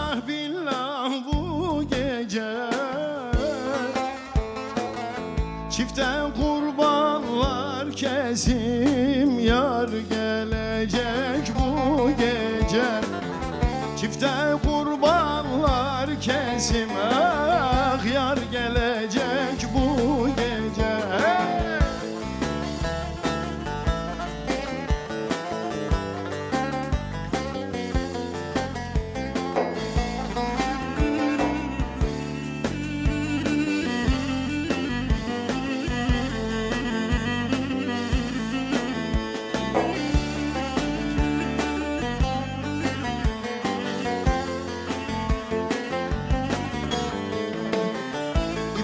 Vallahi billah bu gece çifte kurbanlar kesim, yar gelecek bu gece. Çifte kurbanlar kesim, ah yar gelecek bu gece.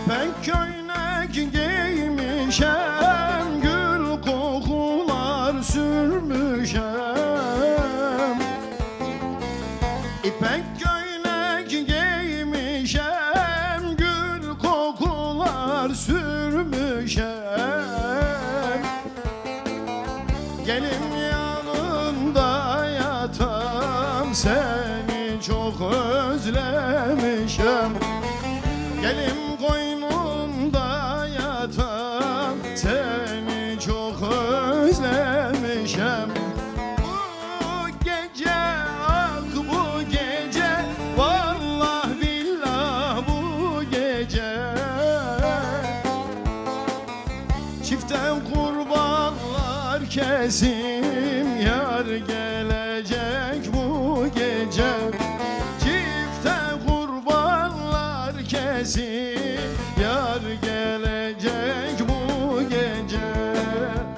İpek köynek giymişem, gül kokular sürmüşem. İpek köynek giymişem, gül kokular sürmüşem. Gelin yanında yatam, seni çok özlemişem. Gelin koynunda yatam, seni çok özlemişem. Bu gece, ah bu gece, vallahi billah bu gece çifte kurbanlar kesim, yar gelecek bu gece. Çifte kurbanlar kesim, yar gelecek bu gece.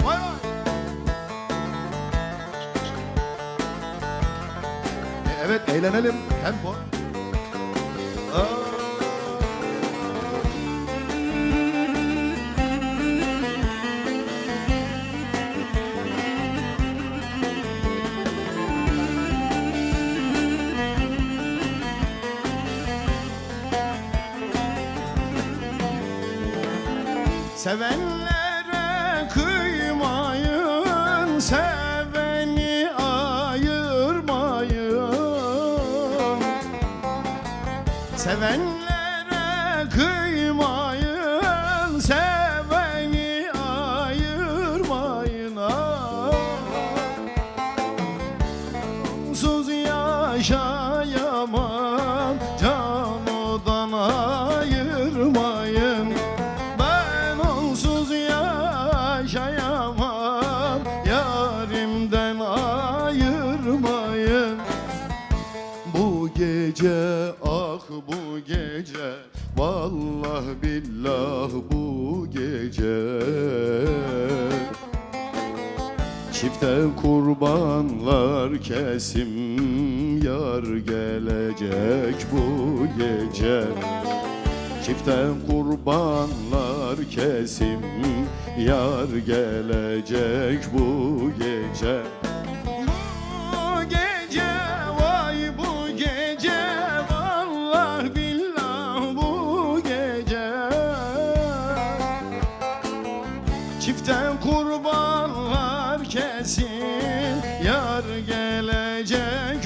Vay vay. Evet, eğlenelim. Tempo. Sevenlere kıymayın, seveni ayırmayın. Sevenlere kıymayın, seveni ayırmayın. Onsuz yaşayamam, canımdan ayırmayın. Yaşayamam, yarimden ayırmayın. Bu gece, ah bu gece, vallahi billah bu gece çifte kurbanlar kesim, yar gelecek bu gece. Çifte kurbanlar kesim, yar gelecek bu gece. Bu gece, vay bu gece, vallahi billah bu gece çifte kurbanlar kesim, yar gelecek